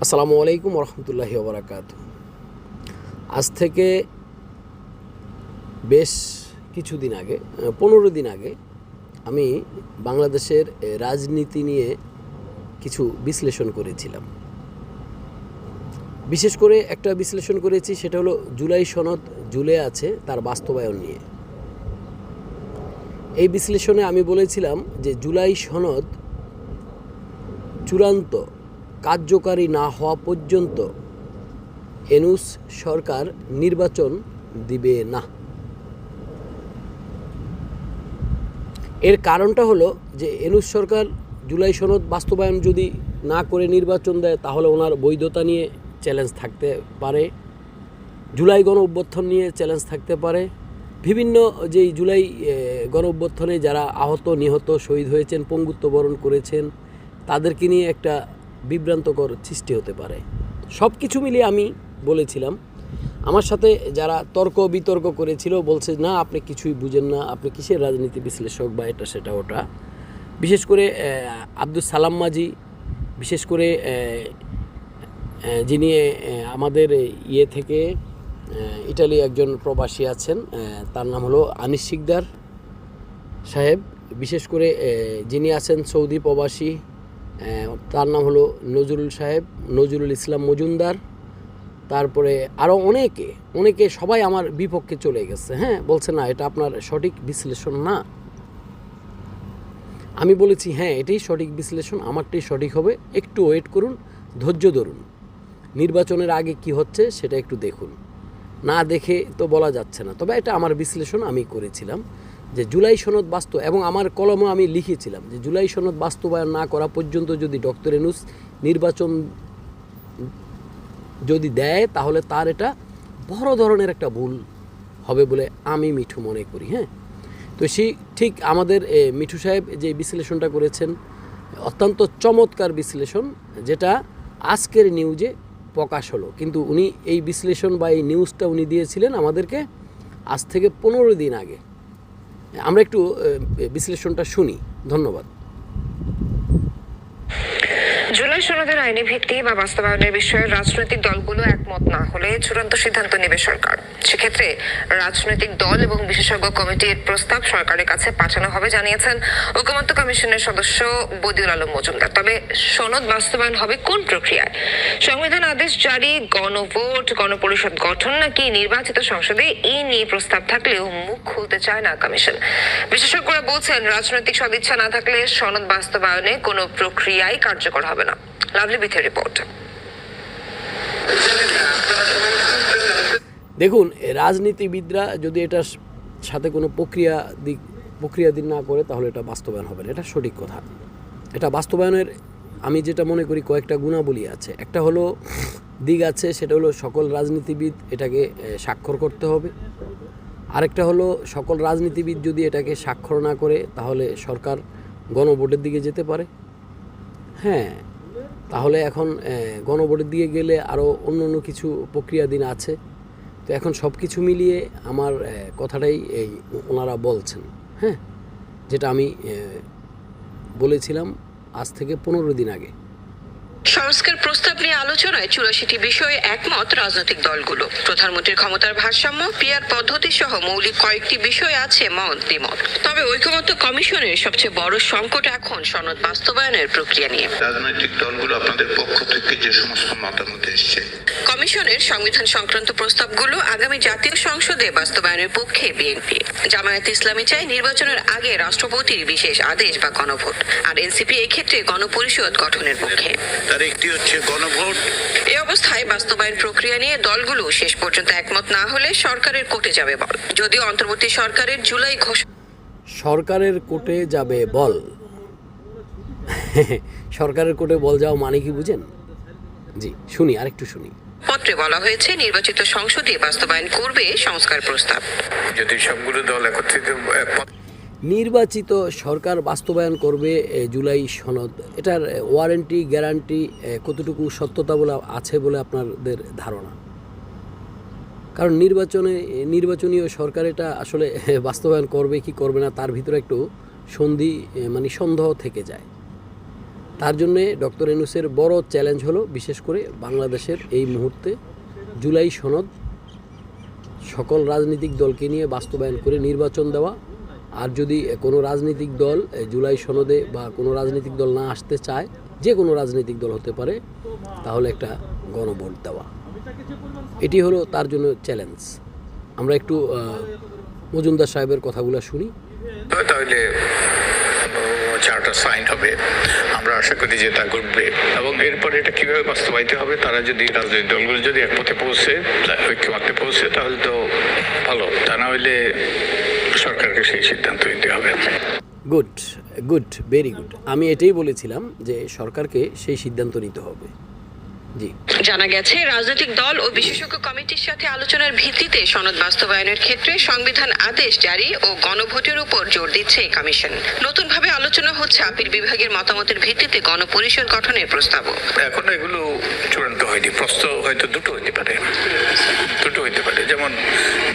আসসালামু আলাইকুম রহমতুল্লাহি ওবরাকাত। আজ থেকে বেশ কিছুদিন আগে 15 দিন আগে আমি বাংলাদেশের রাজনীতি নিয়ে কিছু বিশ্লেষণ করেছিলাম। বিশেষ করে একটা বিশ্লেষণ করেছি, সেটা হলো জুলাই সনদ ঝুলে আছে তার বাস্তবায়ন নিয়ে। এই বিশ্লেষণে আমি বলেছিলাম যে জুলাই সনদ চূড়ান্ত কার্যকারী না হওয়া পর্যন্ত ইউনূস সরকার নির্বাচন দিবে না। এর কারণটা হলো যে ইউনূস সরকার জুলাই সনদ বাস্তবায়ন যদি না করে নির্বাচন দেয়, তাহলে ওনার বৈধতা নিয়ে চ্যালেঞ্জ থাকতে পারে, জুলাই গণ অভ্যুত্থান নিয়ে চ্যালেঞ্জ থাকতে পারে, বিভিন্ন যেই জুলাই গণ অভ্যুত্থানে যারা আহত নিহত শহীদ হয়েছেন, পঙ্গুত্ব বরণ করেছেন, তাদেরকে নিয়ে একটা বিভ্রান্তকর সৃষ্টি হতে পারে। সব কিছু মিলিয়ে আমি বলেছিলাম, আমার সাথে যারা তর্ক বিতর্ক করেছিল বলছে না আপনি কিছুই বুঝেন না, আপনি কিসের রাজনীতি বিশ্লেষক বা এটা সেটা ওটা। বিশেষ করে আব্দুল সালাম মাঝি, বিশেষ করে যিনি আমাদের ইয়ে থেকে ইটালি একজন প্রবাসী আছেন, তার নাম হলো আনিস সিকদার সাহেব, বিশেষ করে যিনি আছেন সৌদি প্রবাসী, তার নাম হলো নজরুল সাহেব, নজরুল ইসলাম মজুমদার, তারপরে আরও অনেকে সবাই আমার বিপক্ষে চলে গেছে। বলছে না এটা আপনার সঠিক বিশ্লেষণ না। আমি বলেছি হ্যাঁ এটাই সঠিক বিশ্লেষণ, আমারটাই সঠিক হবে, একটু ওয়েট করুন, ধৈর্য ধরুন, নির্বাচনের আগে কি হচ্ছে সেটা একটু দেখুন, না দেখে তো বলা যাচ্ছে না। তবে এটা আমার বিশ্লেষণ আমি করেছিলাম যে জুলাই সনদ এবং আমার কলমে আমি লিখেছিলাম যে জুলাই সনদ বাস্তবায়ন না করা পর্যন্ত যদি ডক্টর ইউনূস নির্বাচন যদি দেয়, তাহলে তার এটা বড় ধরনের একটা ভুল হবে বলে আমি মিঠু মনে করি। তো ঠিক আমাদের মিঠু সাহেব যে বিশ্লেষণটা করেছেন, অত্যন্ত চমৎকার বিশ্লেষণ, যেটা আজকের নিউজে প্রকাশ হলো। কিন্তু উনি এই বিশ্লেষণ বা এই নিউজটা উনি দিয়েছিলেন আমাদেরকে আজ থেকে 15 দিন আগে। আমরা একটু বিশ্লেষণটা শুনি। ধন্যবাদ। জুলাই সনদের আইনি ভিত্তি বা বাস্তবায়নের বিষয়ে রাজনৈতিক দলগুলো একমত না হলে চূড়ান্ত সিদ্ধান্ত নেবে সরকার। সেক্ষেত্রে রাজনৈতিক দল এবং বিশেষজ্ঞ কমিটির প্রস্তাব সরকারের কাছে পাঠানো হবে জানিয়েছেন ঐকমত্য কমিশনের সদস্য বদিউল আলম মজুমদার। তবে সনদ বাস্তবায়ন হবে কোন প্রক্রিয়ায়? সংবিধান আদেশ জারি, গণভোট, গণপরিষদ গঠন নাকি নির্বাচিত সংসদে এই নিয়ে প্রস্তাব থাকলেও মুখ খুলতে চায় না কমিশন। বিশেষজ্ঞরা বলছেন রাজনৈতিক সদিচ্ছা না থাকলে সনদ বাস্তবায়নে কোনো প্রক্রিয়াই কার্যকর হবে না। লাভলি বিথের রিপোর্ট। দেখুন, রাজনীতিবিদরা যদি এটার সাথে কোনো প্রক্রিয়া দিন না করে, তাহলে এটা বাস্তবায়ন হবে না, এটা সঠিক কথা। এটা বাস্তবায়নের আমি যেটা মনে করি কয়েকটা গুণাবলী আছে। একটা হলো দিক আছে, সেটা হলো সকল রাজনীতিবিদ এটাকে স্বাক্ষর করতে হবে। আরেকটা হলো সকল রাজনীতিবিদ যদি এটাকে স্বাক্ষর না করে, তাহলে সরকার গণভোটের দিকে যেতে পারে। তাহলে এখন গণভোটের দিকে গেলে আরও অন্য কিছু প্রক্রিয়াধীন আছে। তো এখন সব কিছু মিলিয়ে আমার কথাটাই ওনারা বলছেন, যেটা আমি বলেছিলাম আজ থেকে 15 দিন আগে। সংস্কার প্রস্তাব নিয়ে আলোচনায় 84টি বিষয়ে একমত রাজনৈতিক দলগুলো। প্রধানমন্ত্রীর ক্ষমতার ভারসাম্য, পিআর পদ্ধতি সহ মৌলিক কয়েকটি বিষয় আছে দ্বিমত। তবে ঐকমত্য কমিশনের সবচেয়ে বড় সংকট এখন সনদ বাস্তবায়নের প্রক্রিয়া নিয়ে। রাজনৈতিক দলগুলো আপনাদের পক্ষ থেকে যে সমস্ত মতামত এসেছে, কমিশনের সংবিধান সংক্রান্ত প্রস্তাবগুলো আগামী জাতীয় সংসদে বাস্তবায়নের পক্ষে বিএনপি। জামায়াতে ইসলামী চায় নির্বাচনের আগে রাষ্ট্রপতির বিশেষ আদেশ বা গণভোট, আর এনসিপি এই ক্ষেত্রে গণপরিষদ গঠনের পক্ষে। তার একটি হচ্ছে গণভোট। এই অবস্থায় বাস্তবায়ন প্রক্রিয়া নিয়ে দলগুলো শেষ পর্যন্ত একমত না হলে সরকারের কোর্টে যাবে বল। যদিও অন্তর্বর্তী সরকারের জুলাই সরকারের কোর্টে যাবে বল সরকারের কোর্টে বল যাও মানে কি বুঝেন? জি শুনি, আরেকটু শুনি। পত্রে বলা হয়েছে নির্বাচিত সংসদে বাস্তবায়ন করবে সংস্কার প্রস্তাব। যদি সবগুলো দল একত্রিত নির্বাচিত সরকার বাস্তবায়ন করবে জুলাই সনদ, এটার ওয়ারেন্টি গ্যারান্টি কতটুকু সত্যতা বলে আছে বলে আপনাদের ধারণা? কারণ নির্বাচনীয় সরকার এটা আসলে বাস্তবায়ন করবে কি করবে না, তার ভিতরে একটু সন্দেহ থেকে যায়। তার জন্যে ডক্টর ইউনূসের বড় চ্যালেঞ্জ হলো বিশেষ করে বাংলাদেশের এই মুহূর্তে জুলাই সনদ সকল রাজনৈতিক দলকে নিয়ে বাস্তবায়ন করে নির্বাচন দেওয়া, আর যদি কোনো রাজনৈতিক দল জুলাই সনদে বা কোনো রাজনৈতিক দল না আসতে চায়, যে কোনো রাজনৈতিক দল হতে পারে, তাহলে একটা গণভোট দেওয়া। এটি হলো তার জন্য চ্যালেঞ্জ। আমরা একটু মজুমদার সাহেবের কথাগুলো শুনি। তাহলে চার্টার সাইন হবে, আমরা আশা করি যে তা ঘটবে, এবং এরপরে এটা কিভাবে বাস্তবায়িত হবে, তারা যদি রাজনৈতিক দলগুলো যদি একমতে পৌঁছে, ঐক্যমত্যে পৌঁছে, তাহলে তো ভালো, তা না হইলে সরকারকে সেই সিদ্ধান্ত নিতে হবে। Good, very good. আমি এটাই বলেছিলাম যে সরকারকে সেই সিদ্ধান্ত নিতে হবে। জি, জানা গেছে রাজনৈতিক দল ও বিশেষজ্ঞ কমিটির সাথে আলোচনার ভিত্তিতে সনদ বাস্তবায়নের ক্ষেত্রে সংবিধান আদেশ জারি ও গণভোটের উপর জোর দিচ্ছে এই কমিশন। নতুনভাবে আলোচনা হচ্ছে আপিল বিভাগের মতামতের ভিত্তিতে গণপরিষদ গঠনের প্রস্তাবও। এখনো এগুলো চূড়ান্ত হয়নি, প্রস্তাব হয়তো দুটো হইতে পারে, যেমন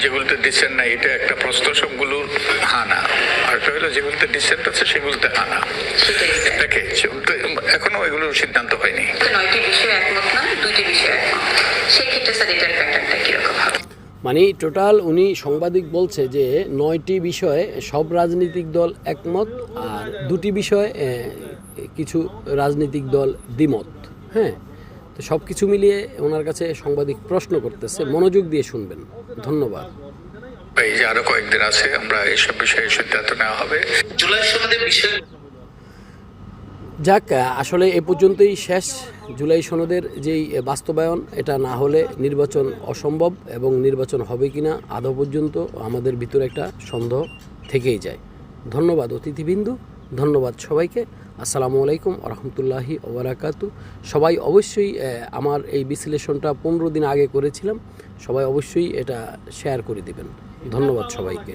যেগুলোতে ডিসেন্ট নাই এটা একটা প্রস্তাব, সবগুলো হানা, আর একটা হলো যেগুলোতে ডিসেন্ট আছে সেগুলোতে হানা। এখনো এগুলোর সিদ্ধান্ত হয়নি। 9টি বিষয়ে একমত না, 2টি বিষয়ে একমত, সেক্ষেত্রে স্যার এটার প্যাটার্নটা কিরকম হবে? মানে টোটাল উনি সাংবাদিক বলছে যে 9টি বিষয়ে সব রাজনৈতিক দল একমত, আর 2টি বিষয়ে কিছু রাজনৈতিক দল দ্বিমত। হ্যাঁ, তো সব কিছু মিলিয়ে ওনার কাছে সাংবাদিক প্রশ্ন করতেছে, মনোযোগ দিয়ে শুনবেন। ধন্যবাদ। এই যে আরো কয়েকদিন আছে, আমরা এইসব বিষয়ে সিদ্ধান্ত নেওয়া হবে। জুলাই সনদের বিষয় যাক, আসলে এ পর্যন্তই শেষ। জুলাই সনদের যেই বাস্তবায়ন, এটা না হলে নির্বাচন অসম্ভব, এবং নির্বাচন হবে কিনা আদৌ পর্যন্ত আমাদের ভিতরে একটা সন্দেহ থেকেই যায়। ধন্যবাদ অতিথিবৃন্দু, ধন্যবাদ সবাইকে। আসসালামু আলাইকুম রহমতুল্লাহি ওবারাকাতু। সবাই অবশ্যই আমার এই বিশ্লেষণটা 15 দিন আগে করেছিলাম, সবাই অবশ্যই এটা শেয়ার করে দিবেন। ধন্যবাদ সবাইকে।